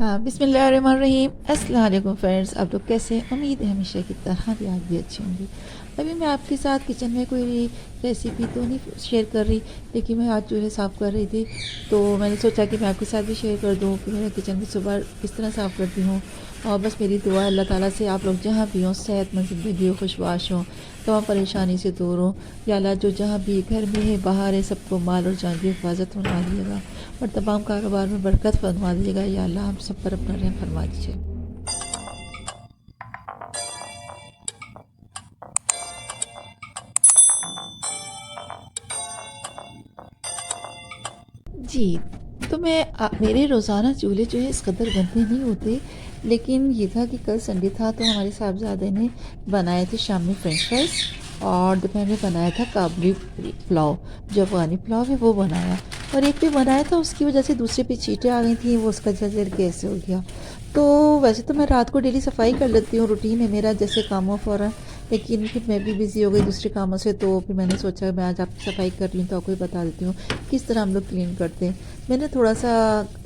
हाँ, बिस्मिल्लाहिर्रहमानिर्रहीम। अस्सलाम वालेकुम फ्रेंड्स, आप लोग कैसे हैं? उम्मीद है हमेशा की तरह भी आज भी अच्छी होंगी। अभी मैं आपके साथ किचन में कोई रेसिपी तो नहीं शेयर कर रही, लेकिन मैं आज जो है साफ़ कर रही थी, तो मैंने सोचा कि मैं आपके साथ भी शेयर कर दूँ कि मैं किचन में सुबह किस तरह साफ़ करती हूँ। और बस मेरी दुआ है अल्लाह ताला से आप लोग जहाँ भी हों सेहतमंद ज़िंदगी हो, खुशबाश हों, तमाम परेशानी से दूर हों। या अल्लाह जो जहाँ भी घर में है बाहर है सबको माल और जान की हिफाजत फरमा दीजिएगा और तमाम कारोबार में बरकत फरमा दीजिएगा। या अल्लाह हम सब पर अपना रहम फरमा दीजिए। जी, तो मेरे रोज़ाना चूल्हे जो है इस कदर गंदे नहीं होते, लेकिन ये था कि कल संडे था तो हमारे साहबज़ादे ने बनाए थे शाम में फ्रेंच फ्राइज़ और दोपहर में बनाया था काबुली पुलाव, जो अफ़गानी पुलाव है वो बनाया। और एक पे बनाया था उसकी वजह से दूसरे पे चींटियाँ आ गई थी, वो उसका जल कैसे हो गया। तो वैसे तो मैं रात को डेली सफाई कर लेती हूँ, रूटीन है मेरा जैसे कामों फ़ौरन, लेकिन फिर मैं भी बिज़ी हो गई दूसरे कामों से, तो फिर मैंने सोचा मैं आज आपकी सफाई कर लूँ तो आपको ही बता देती हूँ किस तरह हम लोग क्लीन करते हैं। मैंने थोड़ा सा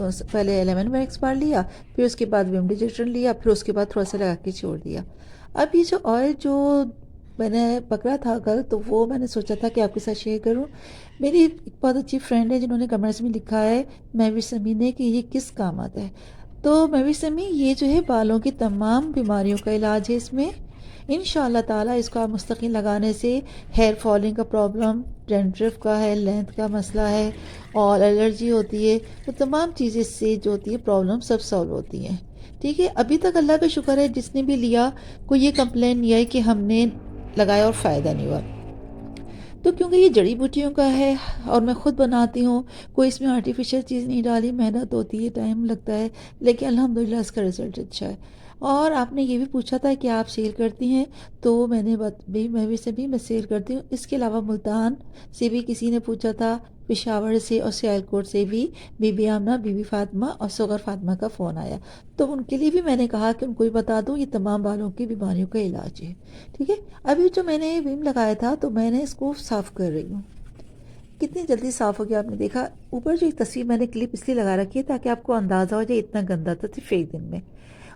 पहले लेमन वैक्स बार लिया, फिर उसके बाद विम डिटर्जेंट लिया, फिर उसके बाद थोड़ा सा लगा के छोड़ दिया। अब ये जो ऑयल जो मैंने पकड़ा था कल, तो वो मैंने सोचा था कि आपके साथ शेयर करूं। मेरी एक बहुत अच्छी फ्रेंड है जिन्होंने कमेंट्स में लिखा है, महविश समी ने, कि ये किस काम आता है। तो महविश समी ये जो है बालों की तमाम बीमारियों का इलाज है इसमें। इंशाअल्लाह ताला इसको आप मुस्तकिल लगाने से हेयर फॉलिंग का प्रॉब्लम, डैंड्रफ का है, लेंथ का मसला है और एलर्जी होती है, तो तमाम चीज़ें इससे जो होती है प्रॉब्लम सब सॉल्व होती हैं। ठीक है, अभी तक अल्लाह का शुक्र है जिसने भी लिया कोई ये कंप्लेन नहीं आई कि हमने लगाया और फ़ायदा नहीं हुआ। तो क्योंकि ये जड़ी बूटियों का है और मैं खुद बनाती हूँ, कोई इसमें आर्टिफिशियल चीज़ नहीं डाली, मेहनत होती है, टाइम लगता है, लेकिन अल्हम्दुलिल्लाह इसका रिज़ल्ट अच्छा है। और आपने ये भी पूछा था कि आप सेल करती हैं, तो मैंने मैं भी सभी मैं सेल करती हूँ। इसके अलावा मुल्तान से भी किसी ने पूछा था, पेशावर से और सियालकोट से भी बीबी आमना, बीबी फातिमा और सगर फातिमा का फ़ोन आया, तो उनके लिए भी मैंने कहा कि उनको भी बता दूँ ये तमाम बालों की बीमारियों का इलाज है। ठीक है, अभी जो मैंने विम लगाया था तो मैंने इसको साफ़ कर रही हूँ। कितनी जल्दी साफ़ हो गया आपने देखा। ऊपर जो एक तस्वीर मैंने क्लिप इसलिए लगा रखी है ताकि आपको अंदाज़ा हो जाए इतना गंदा था सिर्फ एक दिन में।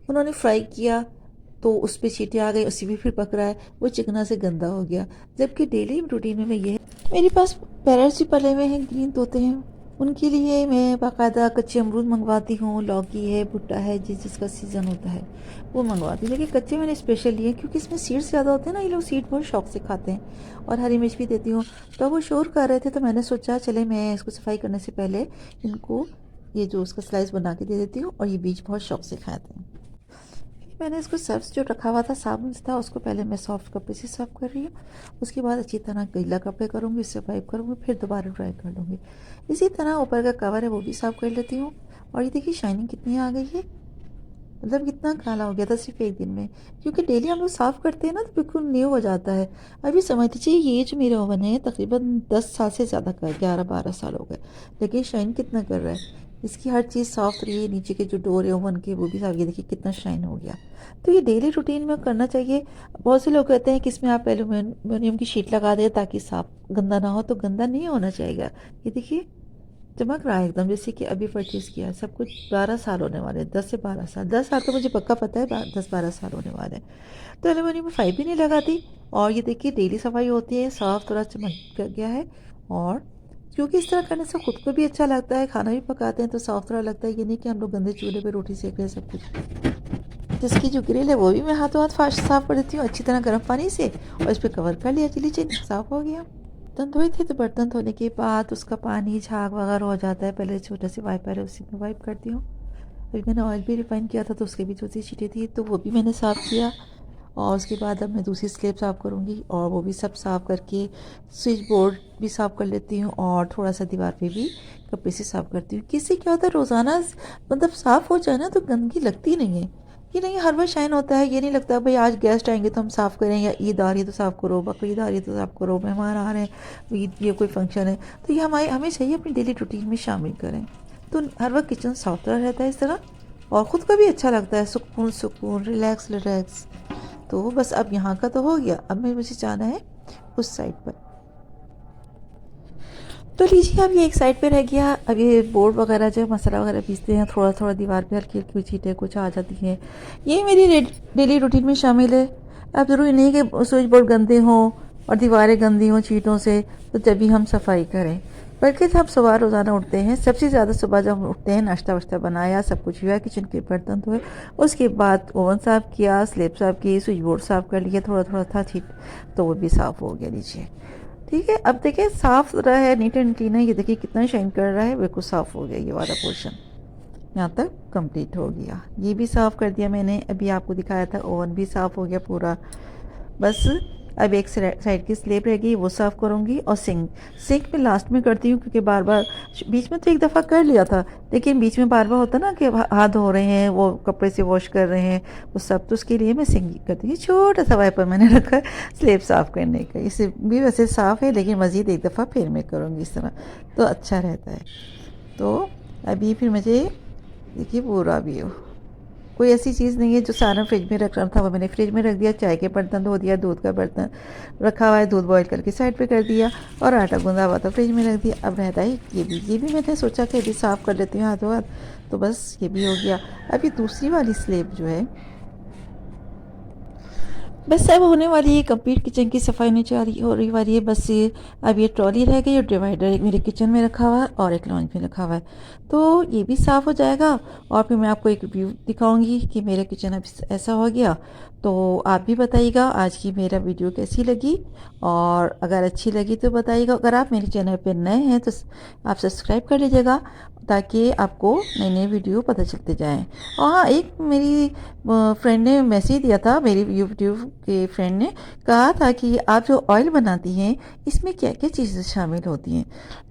उन्होंने फ्राई किया तो उस पे चींटियाँ आ गई, उसी पे फिर पक रहा है, वो चिकना से गंदा हो गया। जबकि डेली रूटीन में मैं ये है, मेरे पास पैरट्स भी पले हुए हैं, ग्रीन तोते हैं, उनके लिए मैं बाकायदा कच्चे अमरूद मंगवाती हूँ, लौकी है, भुट्टा है, जिस जिसका सीज़न होता है वो मंगवाती हूँ। लेकिन कच्चे मैंने स्पेशल लिए क्योंकि इसमें सीड्स ज़्यादा होते हैं ना, ये लोग सीड बहुत शौक से खाते हैं। और हरी मिर्च भी देती हूँ। तो वो शोर कर रहे थे तो मैंने सोचा चले मैं इसको सफाई करने से पहले इनको ये जो उसका स्लाइस बना के दे देती हूँ, और ये बीज बहुत शौक से खाते हैं। मैंने इसको सर्फ जो रखा हुआ था साबुन से था, उसको पहले मैं सॉफ्ट कपड़े से साफ कर रही हूँ। उसके बाद अच्छी तरह गीला कपड़े करूँगी, उससे वाइप करूँगी, फिर दोबारा ड्राई कर लूँगी। इसी तरह ऊपर का कवर है वो भी साफ कर लेती हूँ। और ये देखिए शाइनिंग कितनी आ गई है, मतलब कितना काला हो गया था सिर्फ एक दिन में। क्योंकि डेली हम लोग साफ़ करते हैं ना तो बिल्कुल न्यू हो जाता है। अभी समझ लीजिए ये जो मेरा ओवन है तकरीबन 10 साल से ज़्यादा का, 11-12 साल हो गए, लेकिन शाइन कितना कर रहा है। इसकी हर चीज़ सॉफ्ट रही है, नीचे के जो डोर है ओवन के वो भी साफ, ये देखिए कितना शाइन हो गया। तो ये डेली रूटीन में करना चाहिए। बहुत से लोग कहते हैं कि इसमें आप एल्यूमिनियम की शीट लगा दें ताकि साफ गंदा ना हो, तो गंदा नहीं होना चाहिए। ये देखिए चमक रहा है एकदम, जैसे कि अभी परचेज़ किया है। सब कुछ 12 साल होने वाले हैं, 10 से 12 साल, 10 साल तो मुझे पक्का पता है, 10-12 साल होने वाले हैं। तो एल्यूमिनियम में फाइव भी नहीं लगाती। और ये देखिए डेली सफाई होती है, साफ थोड़ा चमक गया है। और क्योंकि इस तरह करने से खुद को भी अच्छा लगता है, खाना भी पकाते हैं तो साफ थोड़ा लगता है। ये नहीं कि हम लोग गंदे चूल्हे पे रोटी सेक रहे हैं सब कुछ। जिसकी जो ग्रिल है वो भी मैं हाथों हाथ फास्ट साफ कर देती हूँ अच्छी तरह गर्म पानी से, और इस पर कवर कर लिया, चलिए चलिए साफ हो गया। बर्तन धोए थे तो बर्तन धोने के बाद उसका पानी झाग वगैरह हो जाता है, पहले छोटा सी वाइपर है उसी में वाइप करती हूँ। अभी मैंने ऑयल भी रिफाइन किया था तो उसके भी 2-3 छींटे थी, तो वो भी मैंने साफ़ किया। और उसके बाद अब मैं दूसरी स्लेब साफ़ करूँगी और वो भी सब साफ़ करके स्विच बोर्ड भी साफ़ कर लेती हूँ, और थोड़ा सा दीवार पे भी कपड़े से साफ़ करती हूँ। किससे क्या होता है रोज़ाना मतलब साफ़ हो जाए ना तो गंदगी लगती नहीं है। ये नहीं हर बार शाइन होता है, ये नहीं लगता भाई आज गेस्ट आएंगे तो हम साफ़ करें, या ईद आ रही है तो साफ़ करो, बकरीद आ रही है तो साफ़ करो, मेहमान आ रहे हैं, ईद ये कोई फंक्शन है, तो ये हमें चाहिए अपनी डेली रूटीन में शामिल करें। तो हर वक्त किचन साफ रहता है इस तरह, और ख़ुद का भी अच्छा लगता है, सुकून सुकून, रिलैक्स रिलैक्स। तो बस अब यहाँ का तो हो गया, अब मुझे जाना है उस साइड पर। तो लीजिए अब ये एक साइड पे रह गया। अब ये बोर्ड वगैरह जो मसाला वगैरह पीसते हैं, थोड़ा थोड़ा दीवार पे हल्की हल्की छींटें कुछ आ जाती हैं, ये मेरी डेली रूटीन में शामिल है। अब ज़रूरी नहीं कि स्विच बोर्ड गंदे हों और दीवारें गंदी हों चींटों से तो तभी हम सफाई करें, बल्कि जब सुबह रोज़ाना उठते हैं, सबसे ज़्यादा सुबह जब हम उठते हैं, नाश्ता वाश्ता बनाया, सब कुछ हुआ, किचन के बर्तन धोए, उसके बाद ओवन साफ़ किया, स्लेब साफ़ की, स्विच बोर्ड साफ़ कर लिया, थोड़ा थोड़ा था छीट तो वो भी साफ़ हो गया। लीजिए ठीक है, अब देखिए साफ़ रहा है, नीट एंड क्लीन है, ये देखिए कितना शाइन कर रहा है, बिल्कुल साफ़ हो गया। ये वाला पोर्शन यहाँ तक कंप्लीट हो गया, ये भी साफ़ कर दिया मैंने, अभी आपको दिखाया था ओवन भी साफ़ हो गया पूरा। बस अब एक साइड की स्लेब रह गई, वो साफ़ करूँगी। और सिंक में लास्ट में करती हूँ, क्योंकि बार बार बीच में तो एक दफ़ा कर लिया था, लेकिन बीच में बार बार होता ना कि हाथ धो रहे हैं, वो कपड़े से वॉश कर रहे हैं, वो सब, तो उसके लिए मैं सिंक करती हूँ। छोटा सा वाइपर मैंने रखा है स्लेब साफ़ करने का, इसे भी वैसे साफ़ है, लेकिन मज़ीद एक दफ़ा फिर मैं करूँगी इस तरह, तो अच्छा रहता है। तो अभी फिर मुझे देखिए पूरा व्यू, कोई ऐसी चीज़ नहीं है जो सारा फ्रिज में रखना था वो मैंने फ्रिज में रख दिया। चाय के बर्तन धो दिया, दूध का बर्तन रखा हुआ है, दूध बॉईल करके साइड पे कर दिया, और आटा गूंदा हुआ था फ्रिज में रख दिया। अब रहता है ये भी मैंने सोचा कि अभी साफ़ कर लेती हूँ हाथों हाथ, तो बस ये भी हो गया। अभी दूसरी वाली स्लेब जो है बस अब होने वाली है कंप्लीट, किचन की सफाई नहीं हो रही वाली है बस। ये अब ये ट्रॉली रह गई और डिवाइडर एक मेरे किचन में रखा हुआ है और एक लॉन्च में रखा हुआ है, तो ये भी साफ़ हो जाएगा। और फिर मैं आपको एक व्यू दिखाऊंगी कि मेरा किचन अब ऐसा हो गया। तो आप भी बताइएगा आज की मेरा वीडियो कैसी लगी, और अगर अच्छी लगी तो बताइएगा। अगर आप मेरे चैनल पर नए हैं तो आप सब्सक्राइब कर लीजिएगा, ताकि आपको नई नई वीडियो पता चलते जाएं। और हाँ, एक मेरी फ्रेंड ने मैसेज दिया था, मेरी यूट्यूब के फ्रेंड ने कहा था कि आप जो ऑयल बनाती हैं इसमें क्या क्या चीज़ें शामिल होती हैं।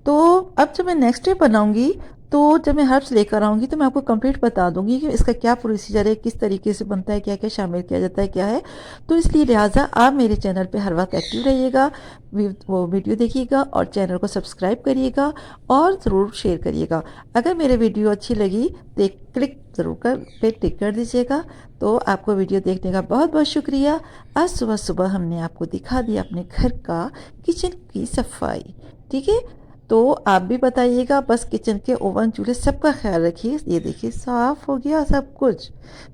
तो अब जब मैं नेक्स्ट डे बनाऊंगी, तो जब मैं हर्ब्स लेकर आऊँगी तो मैं आपको कंप्लीट बता दूंगी कि इसका क्या प्रोसीजर है, किस तरीके से बनता है, क्या क्या शामिल किया जाता है, क्या है। तो इसलिए लिहाजा आप मेरे चैनल पे हर वक्त एक्टिव रहिएगा, वो वीडियो देखिएगा और चैनल को सब्सक्राइब करिएगा और ज़रूर शेयर करिएगा। अगर मेरे वीडियो अच्छी लगी तो एक क्लिक ज़रूर पे टिक कर दीजिएगा। तो आपको वीडियो देखने का बहुत बहुत शुक्रिया। आज सुबह सुबह हमने आपको दिखा दिया अपने घर का किचन की सफाई, ठीक है। तो आप भी बताइएगा, बस किचन के ओवन चूल्हे सबका ख्याल रखिए। ये देखिए साफ़ हो गया सब कुछ,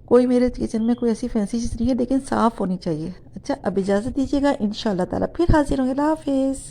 कोई मेरे किचन में कोई ऐसी फैंसी चीज़ नहीं है, लेकिन साफ़ होनी चाहिए। अच्छा, अब इजाज़त दीजिएगा, इंशाअल्लाह ताला फिर हाजिर होंगे। अल्लाह हाफिज़।